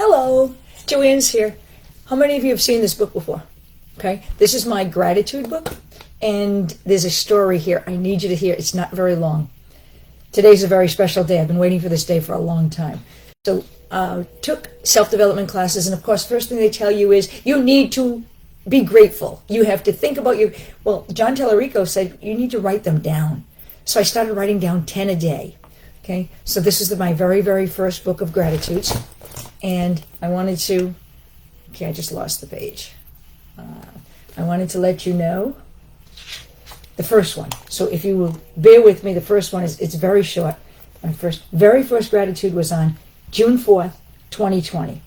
Hello, Joanne's here. How many of you have seen this book before? Okay, this is my gratitude book, and there's a story here I need you to hear. It's not very long. Today's a very special day. I've been waiting for this day for a long time. So, took self-development classes, and of course, first thing they tell you is you need to be grateful. You have to think about you. Well, John Tallarico said you need to write them down. So I started writing down 10 a day. Okay, so this is my very, very first book of gratitudes. And I wanted to, okay, I just lost the page. I wanted to let you know the first one. So if you will bear with me, the first one it's very short. My very first gratitude was on June 4th, 2020.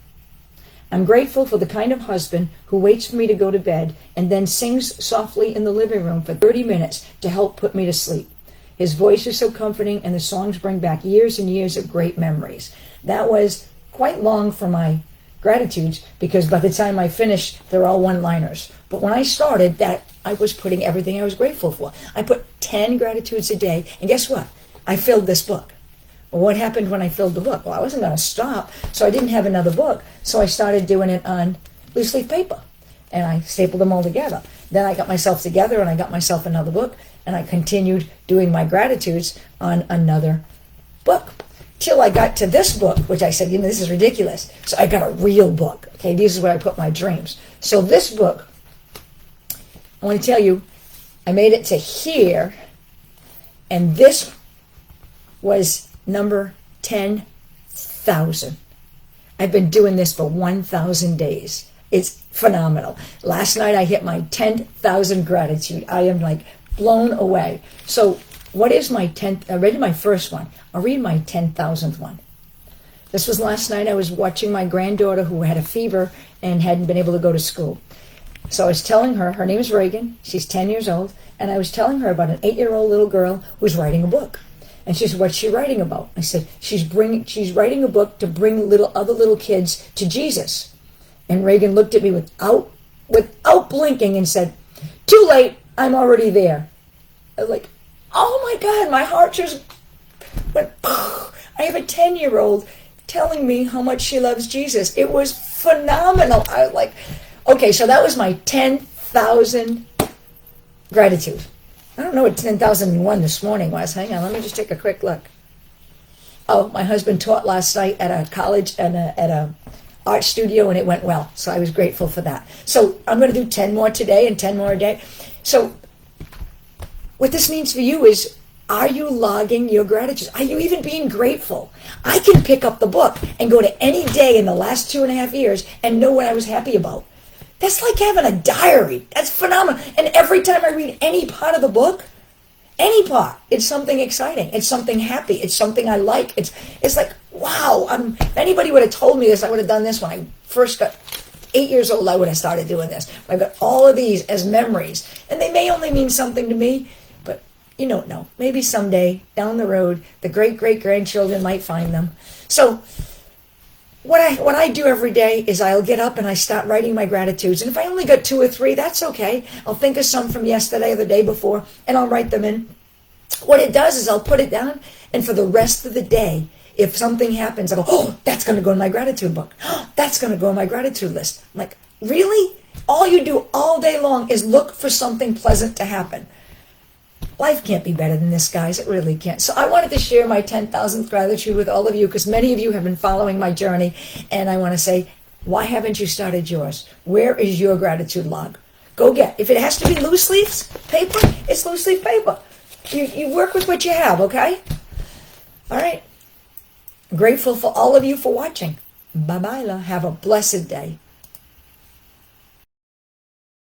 I'm grateful for the kind of husband who waits for me to go to bed and then sings softly in the living room for 30 minutes to help put me to sleep. His voice is so comforting, and the songs bring back years and years of great memories. That was quite long for my gratitudes, because by the time I finished, they're all one-liners. But when I started that, I was putting everything I was grateful for. I put 10 gratitudes a day, and guess what? I filled this book. Well, what happened when I filled the book? Well, I wasn't going to stop, so I didn't have another book. So I started doing it on loose leaf paper, and I stapled them all together. Then I got myself together, and I got myself another book, and I continued doing my gratitudes on another book. Till I got to this book, which I said, this is ridiculous. So I got a real book. Okay, this is where I put my dreams. So this book, I want to tell you, I made it to here, and this was number 10,000. I've been doing this for 1,000 days. It's phenomenal. Last night I hit my 10,000 gratitude. I am like blown away. So what is my 10th? I read my first one. I'll read my 10,000th one. This was last night. I was watching my granddaughter who had a fever and hadn't been able to go to school. So I was telling her name is Reagan. She's 10 years old. And I was telling her about an 8-year-old little girl who's writing a book. And she said, what's she writing about? I said, she's writing a book to bring other little kids to Jesus. And Reagan looked at me without blinking and said, too late, I'm already there. I was like, oh my God, my heart just went, I have a 10-year-old telling me how much she loves Jesus. It was phenomenal. I was like, okay, so that was my 10,000 gratitude. I don't know what 10,001 this morning was. Hang on, let me just take a quick look. Oh, my husband taught last night at a college and at a art studio, and it went well. So I was grateful for that. So I'm going to do 10 more today and 10 more a day. So what this means for you is, are you logging your gratitude? Are you even being grateful? I can pick up the book and go to any day in the last 2.5 years and know what I was happy about. That's like having a diary. That's phenomenal. And every time I read any part of the book, any part, it's something exciting. It's something happy. It's something I like. It's like, wow. If anybody would have told me this, I would have done this when I first got 8 years old. I would have started doing this. I've got all of these as memories, and they may only mean something to me, but you don't know. Maybe someday down the road, the great-great-grandchildren might find them. So what I do every day is I'll get up and I start writing my gratitudes. And if I only got 2 or 3, that's okay. I'll think of some from yesterday or the day before, and I'll write them in. What it does is I'll put it down, and for the rest of the day, if something happens, I go, oh, that's going to go in my gratitude book. Oh, that's going to go in my gratitude list. I'm like, really? All you do all day long is look for something pleasant to happen. Life can't be better than this, guys. It really can't. So I wanted to share my 10,000th gratitude with all of you, because many of you have been following my journey. And I want to say, why haven't you started yours? Where is your gratitude log? Go get. If it has to be loose leaves paper, it's loose leaf paper. You work with what you have, okay? All right. I'm grateful for all of you for watching. Bye-bye. Have a blessed day.